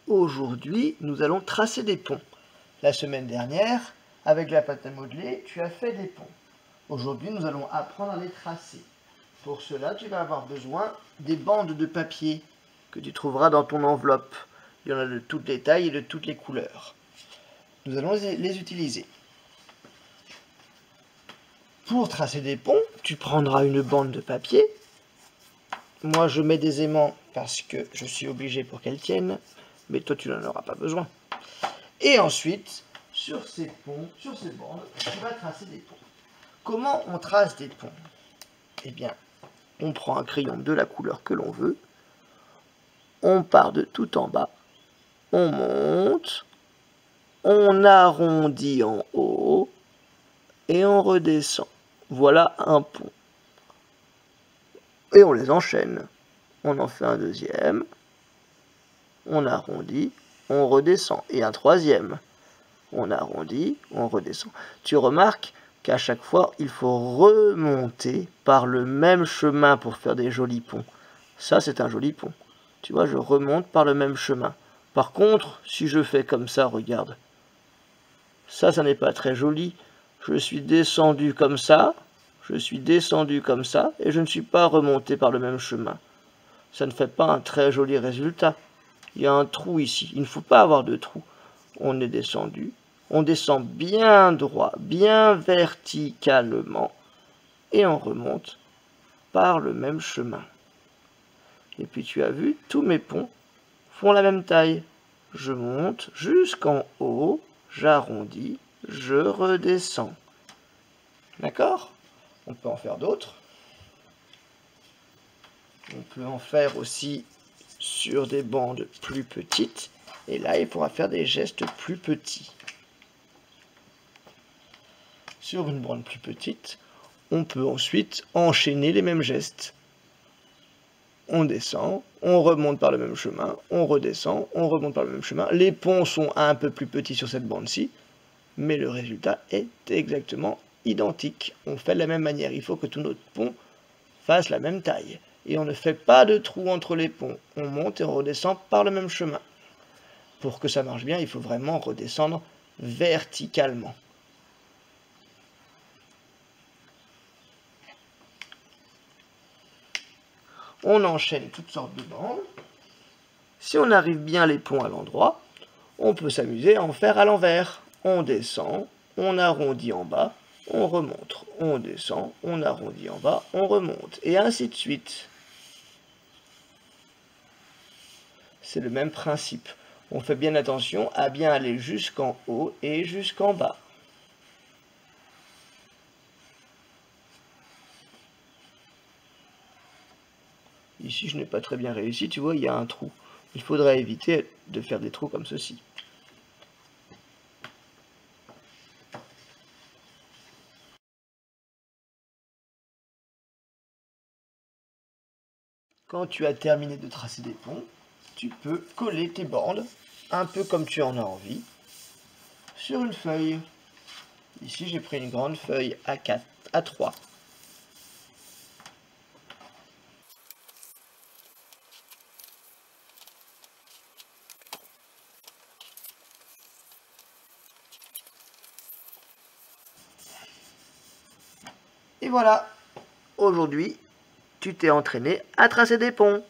Aujourd'hui, nous allons tracer des ponts. La semaine dernière, avec la pâte à modeler, tu as fait des ponts. Aujourd'hui, nous allons apprendre à les tracer. Pour cela, tu vas avoir besoin des bandes de papier que tu trouveras dans ton enveloppe. Il y en a de toutes les tailles et de toutes les couleurs. Nous allons les utiliser. Pour tracer des ponts, tu prendras une bande de papier. Moi, je mets des aimants parce que je suis obligé pour qu'elles tiennent, mais toi, tu n'en auras pas besoin. Et ensuite, sur ces ponts, sur ces bandes, tu vas tracer des ponts. Comment on trace des ponts? Eh bien, on prend un crayon de la couleur que l'on veut, on part de tout en bas, on monte, on arrondit en haut et on redescend. Voilà un pont. Et on les enchaîne. On en fait un deuxième, on arrondit, on redescend. Et un troisième, on arrondit, on redescend. Tu remarques qu'à chaque fois, il faut remonter par le même chemin pour faire des jolis ponts. Ça, c'est un joli pont. Tu vois, je remonte par le même chemin. Par contre, si je fais comme ça, regarde. Ça n'est pas très joli. Je suis descendu comme ça, je suis descendu comme ça, et je ne suis pas remonté par le même chemin. Ça ne fait pas un très joli résultat. Il y a un trou ici. Il ne faut pas avoir de trou. On est descendu. On descend bien droit, bien verticalement, et on remonte par le même chemin. Et puis tu as vu, tous mes ponts font la même taille. Je monte jusqu'en haut, j'arrondis, je redescends. D'accord? On peut en faire d'autres. On peut en faire aussi sur des bandes plus petites. Et là, il faudra faire des gestes plus petits. Sur une bande plus petite, on peut ensuite enchaîner les mêmes gestes. On descend, on remonte par le même chemin, on redescend, on remonte par le même chemin. Les ponts sont un peu plus petits sur cette bande-ci, mais le résultat est exactement identique. On fait de la même manière. Il faut que tous nos ponts fassent la même taille. Et on ne fait pas de trou entre les ponts. On monte et on redescend par le même chemin. Pour que ça marche bien, il faut vraiment redescendre verticalement. On enchaîne toutes sortes de bandes. Si on arrive bien les ponts à l'endroit, on peut s'amuser à en faire à l'envers. On descend, on arrondit en bas, on remonte. On descend, on arrondit en bas, on remonte. Et ainsi de suite. C'est le même principe. On fait bien attention à bien aller jusqu'en haut et jusqu'en bas. Ici, je n'ai pas très bien réussi, tu vois, il y a un trou. Il faudrait éviter de faire des trous comme ceci. Quand tu as terminé de tracer des ponts, tu peux coller tes bandes, un peu comme tu en as envie, sur une feuille. Ici, j'ai pris une grande feuille A4, A3. Et voilà, aujourd'hui, tu t'es entraîné à tracer des ponts.